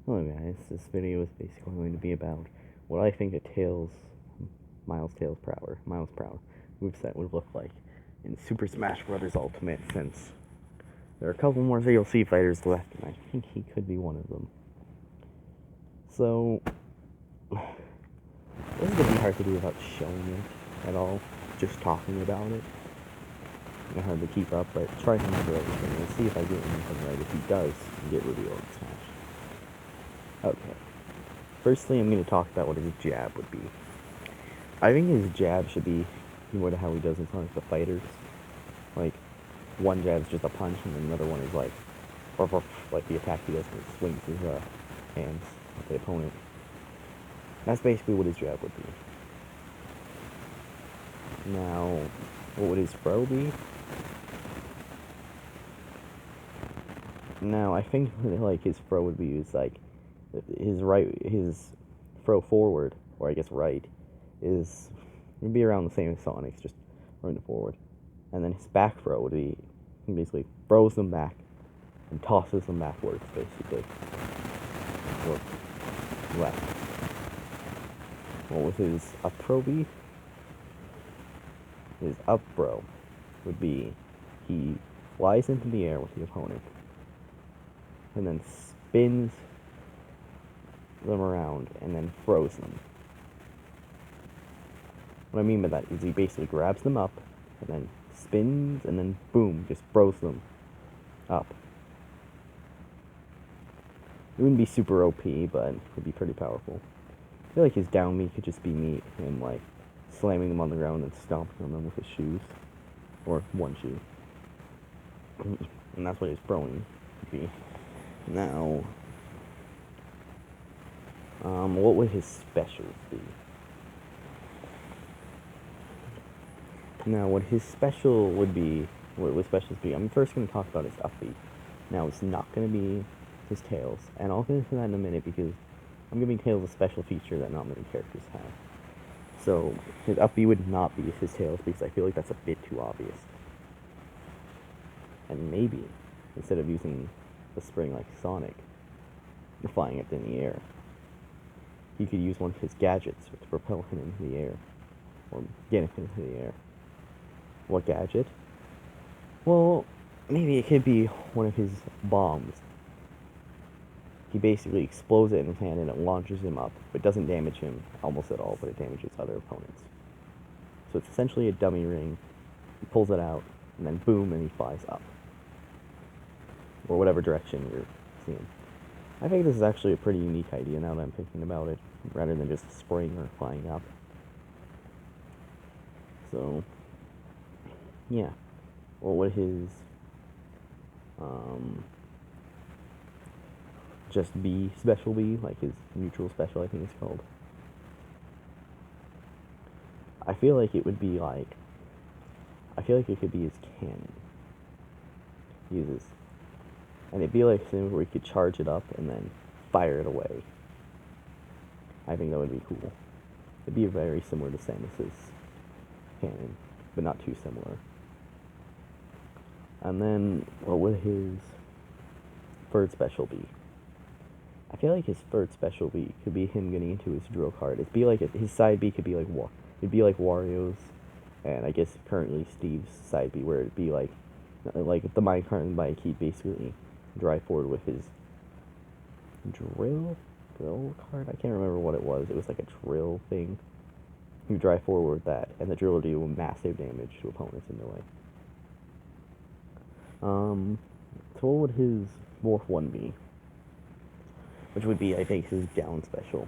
Hello guys, this video is basically going to be about what I think a Miles Prower moveset would look like in Super Smash Bros. Ultimate, since there are a couple more VLC fighters left, and I think he could be one of them. So, this is going to be hard to do without showing it at all, just talking about it. It's hard to keep up, but try to remember everything and see if I get anything right. If he does, get revealed in Smash. Okay. Firstly, I'm going to talk about what his jab would be. I think his jab should be similar to how he does in Sonic the Fighters. Like, one jab is just a punch, and then another one is like the attack he does when he swings his hands at the opponent. That's basically what his jab would be. Now, what would his throw be? Now, I think like his throw would be like his throw forward, or I guess right, is would be around the same as Sonic's, just running forward. And then his back throw would be, he basically throws them back and tosses them backwards, basically. Or left. What would his up throw be? His up throw would be, he flies into the air with the opponent and then spins them around and then throws them. What I mean by that is he basically grabs them up and then spins and then boom, just throws them up. It wouldn't be super OP, but it would be pretty powerful. I feel like his down me could just be me, him like slamming them on the ground and stomping on them with his shoes. Or one shoe. And that's what his throwing would be. Now, what would his specials be? Now, what his special would be, what would specials be? I'm first going to talk about his up B. Now, it's not going to be his tails, and I'll get into that in a minute because I'm giving tails a special feature that not many characters have. So, his up B would not be his tails because I feel like that's a bit too obvious. And maybe, instead of using the spring like Sonic, flying it in the air, he could use one of his gadgets to propel him into the air, or get him into the air. What gadget? Well, maybe it could be one of his bombs. He basically explodes it in his hand and it launches him up, but doesn't damage him almost at all, but it damages other opponents. So it's essentially a dummy ring. He pulls it out, and then boom, and he flies up. Or whatever direction you're seeing. I think this is actually a pretty unique idea now that I'm thinking about it, rather than just spraying or flying up. So, yeah. What would his just be special be, like his neutral special, I think it's called? I feel like it would be like, I feel like it could be his cannon. He uses, and it'd be like something where he could charge it up and then fire it away. I think that would be cool. It'd be very similar to Samus's cannon, but not too similar. And then, what would his third special be? I feel like his third special B could be him getting into his drill card. It'd be like his side B could be like it'd be like Wario's, and I guess currently Steve's side B, where it'd be like the minecart and bike. He'd basically drive forward with his drill card. I can't remember what it was. It was like a drill thing. He'd drive forward with that, and the drill would do massive damage to opponents in the way. So what would his fourth one be? Which would be, I think, his down special.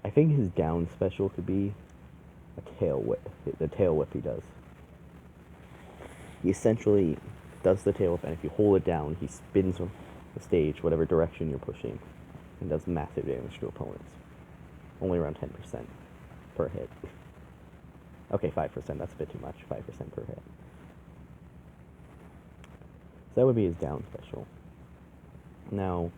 I think his down special could be a tail whip. The tail whip he does. He essentially does the tail whip, and if you hold it down, he spins the stage, whatever direction you're pushing, and does massive damage to opponents. Only around 10% per hit. Okay, 5%, that's a bit too much. 5% per hit. So that would be his down special. Now,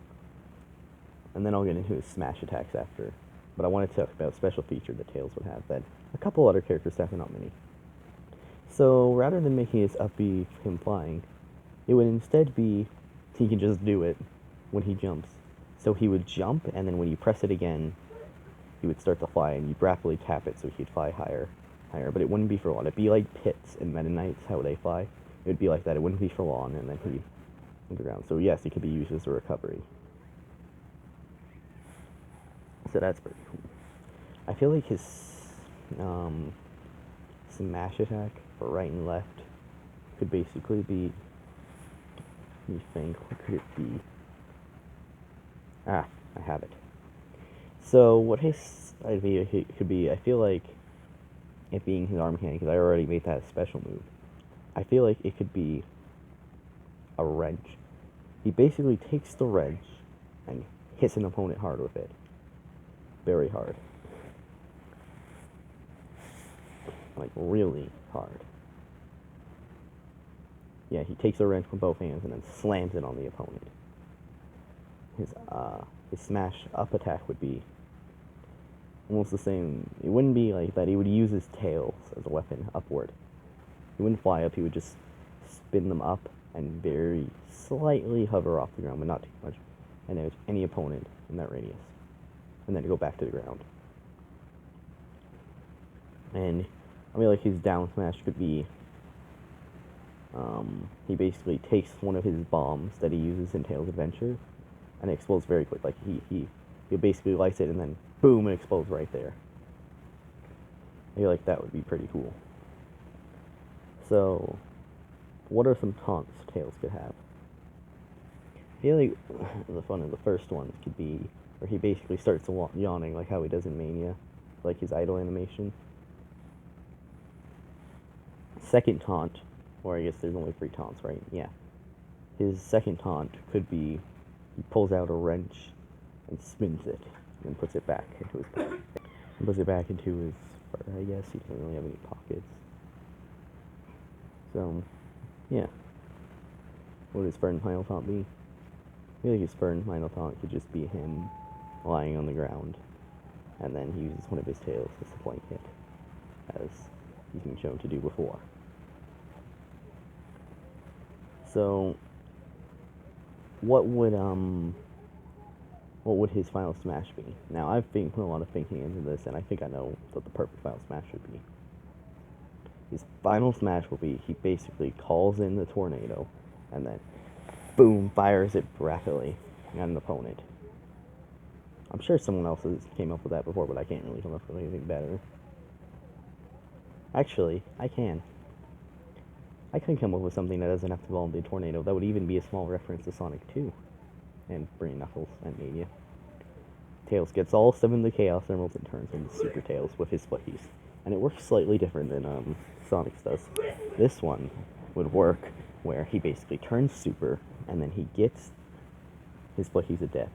and then I'll get into his smash attacks after. But I want to talk about a special feature that Tails would have that a couple other characters have, but not many. So rather than making his up B him flying, it would instead be he can just do it when he jumps. So he would jump, and then when you press it again, he would start to fly, and you'd rapidly tap it so he'd fly higher. But it wouldn't be for long. It'd be like Pits and Meta Knights, how they fly. It would be like that. It wouldn't be for long, and then he'd underground. So yes, it could be used as a recovery. So that's pretty cool. I feel like his smash attack for right and left could basically be. Let me think. What could it be? Ah, I have it. So what his idea could be, I feel like it being his arm cannon, because I already made that a special move. I feel like it could be a wrench. He basically takes the wrench and hits an opponent hard with it. Very hard. Like, really hard. Yeah, he takes a wrench from both hands and then slams it on the opponent. His smash up attack would be almost the same. It wouldn't be like that. He would use his tails as a weapon upward. He wouldn't fly up. He would just spin them up and very slightly hover off the ground, but not too much, and there's any opponent in that radius, and then go back to the ground. And I mean, like, his down smash could be, he basically takes one of his bombs that he uses in Tails Adventure, and it explodes very quick. Like, he basically lights it, and then boom, it explodes right there. I feel like that would be pretty cool. So, what are some taunts Tails could have? I feel like the fun of the first one could be where he basically starts yawning, like how he does in Mania, like his idle animation. Second taunt, or I guess there's only 3 taunts, right? Yeah. His second taunt could be he pulls out a wrench and spins it, and puts it back into his pocket. And puts it back into his fur, I guess. He doesn't really have any pockets. So, yeah. What would his third and final taunt be? I feel like his third and final taunt could just be him lying on the ground, and then he uses one of his tails as a flank hit, as he's been shown to do before. So, what would his final smash be? Now, I've been putting a lot of thinking into this, and I think I know what the perfect final smash would be. His final smash will be he basically calls in the tornado, and then boom, fires it rapidly at an opponent. I'm sure someone else has came up with that before, but I can't really come up with anything better. Actually, I can. I can come up with something that doesn't have to involve the tornado. That would even be a small reference to Sonic 2 and Brain Knuckles and Mania. Tails gets all 7 of the Chaos Emeralds and turns into Super Tails with his Splickies. And it works slightly different than Sonic's does. This one would work where he basically turns Super, and then he gets his Splickies to death.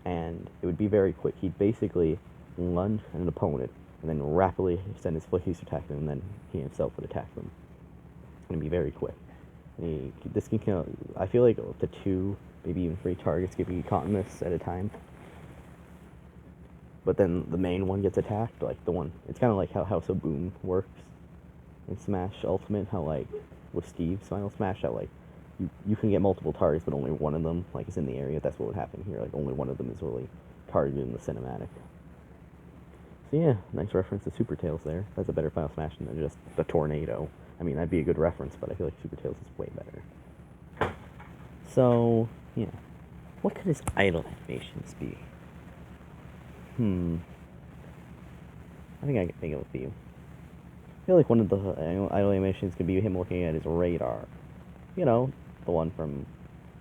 And it would be very quick. He'd basically lunge at an opponent, and then rapidly send his Splickies to attack them, and then he himself would attack them. And it'd be very quick. And this can kill, I feel like up to 2, maybe even 3 targets could be caught in this at a time. But then the main one gets attacked, like the one, it's kind of like how House of Boom works in Smash Ultimate, how like with Steve's final Smash, how like you can get multiple targets, but only one of them like is in the area. That's what would happen here. Like only one of them is really targeted in the cinematic. So yeah, nice reference to Super Tails there. That's a better final Smash than just the tornado. I mean, that'd be a good reference, but I feel like Super Tails is way better. So yeah, what could his idle animations be? I think I can think of a few. I feel like one of the idle animations could be him looking at his radar. You know, the one from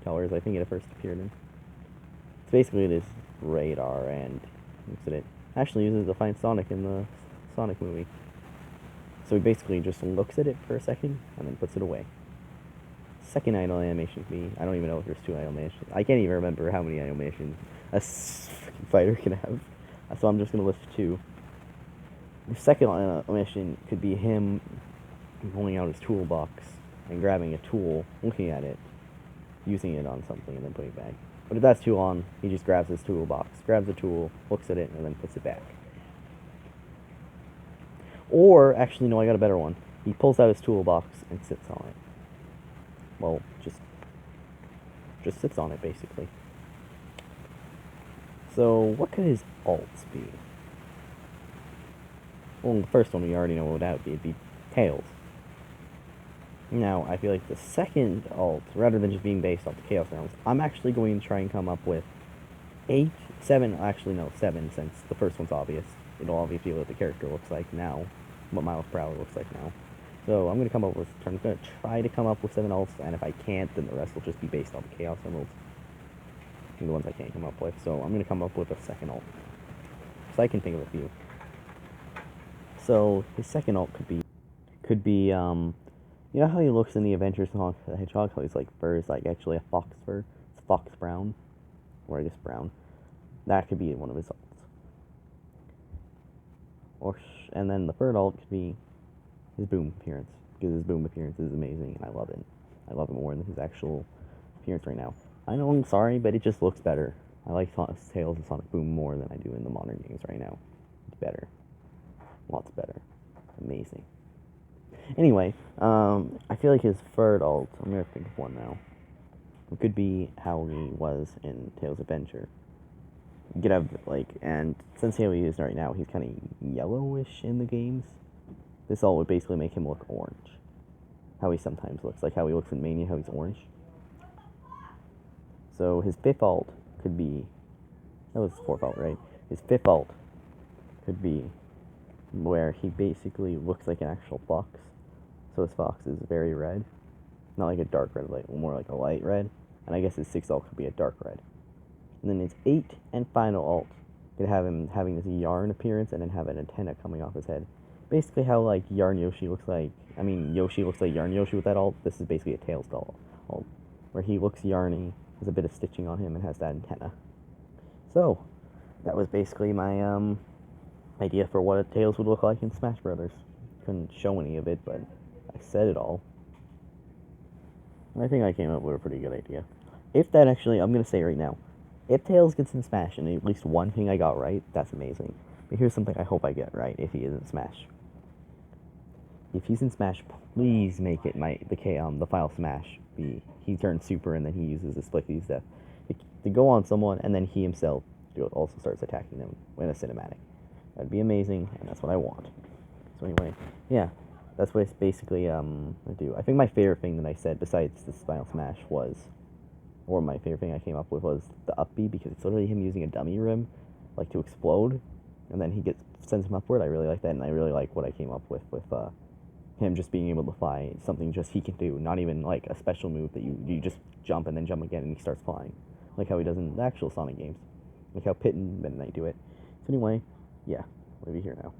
Colors, I think it first appeared in. It's basically this radar, and looks at it. Actually uses to find Sonic in the Sonic movie. So he basically just looks at it for a second, and then puts it away. Second idle animation could be, I don't even know if there's 2 idle animations. I can't even remember how many animations a fighter can have. So I'm just going to list 2. The second animation could be him pulling out his toolbox and grabbing a tool, looking at it, using it on something, and then putting it back. But if that's too long, he just grabs his toolbox, grabs a tool, looks at it, and then puts it back. Or, actually, no, I got a better one. He pulls out his toolbox and sits on it. Well, just sits on it, basically. So, what could his alts be? Well, the first one we already know what that would be. It'd be Tails. Now, I feel like the second alt, rather than just being based off the Chaos Realms, I'm actually going to try and come up with 8, 7, actually no, 7, since the first one's obvious. It'll obviously be what the character looks like now, what Miles Prower looks like now. So I'm going to come up with, I'm going to try to come up with 7 alts, and if I can't, then the rest will just be based off the Chaos Emeralds. The ones I can't come up with. So I'm going to come up with a second alt. So I can think of a few. So his second alt could be, you know how he looks in the Adventures of Sonic the Hedgehog, how his like fur is like actually a fox fur? It's fox brown, or I guess brown. That could be one of his alts. And then the third alt could be his boom appearance, because his boom appearance is amazing, and I love it. I love it more than his actual appearance right now. I know, I'm sorry, but it just looks better. I like Tails and Sonic Boom more than I do in the modern games right now. It's better. Lots better. Amazing. Anyway, I feel like his third alt, I'm going to think of one now. It could be how he was in Tails Adventure. You could have, like, and since how he is right now, he's kind of yellowish in the games. This alt would basically make him look orange. How he sometimes looks, like how he looks in Mania, how he's orange. So his fifth alt could be, that was his fourth alt, right? His fifth alt could be where he basically looks like an actual fox. So his fox is very red. Not like a dark red, like more like a light red. And I guess his sixth alt could be a dark red. And then his eighth and final alt could have him having this yarn appearance and then have an antenna coming off his head. Basically how like Yarn Yoshi looks like, Yoshi looks like Yarn Yoshi with that alt. This is basically a Tails alt, where he looks yarny, has a bit of stitching on him, and has that antenna. So, that was basically my idea for what a Tails would look like in Smash Brothers. Couldn't show any of it, but I said it all. I think I came up with a pretty good idea. If that actually, I'm going to say right now, if Tails gets in Smash and at least one thing I got right, that's amazing. But here's something I hope I get right if he is in Smash. If he's in Smash, please make it the final Smash be he turns super and then he uses his Split Death to go on someone, and then he himself also starts attacking them in a cinematic. That'd be amazing, and that's what I want. So anyway, yeah, that's what it's basically I do. I think my favorite thing that I said besides this final Smash was, or my favorite thing I came up with was the up B, because it's literally him using a dummy rim, like to explode, and then he sends him upward. I really like that, and I really like what I came up with him just being able to fly, something just he can do, not even like a special move that you just jump and then jump again and he starts flying, like how he does in the actual Sonic games, like how Pit and Midnight do it. So anyway, yeah, we'll be here now.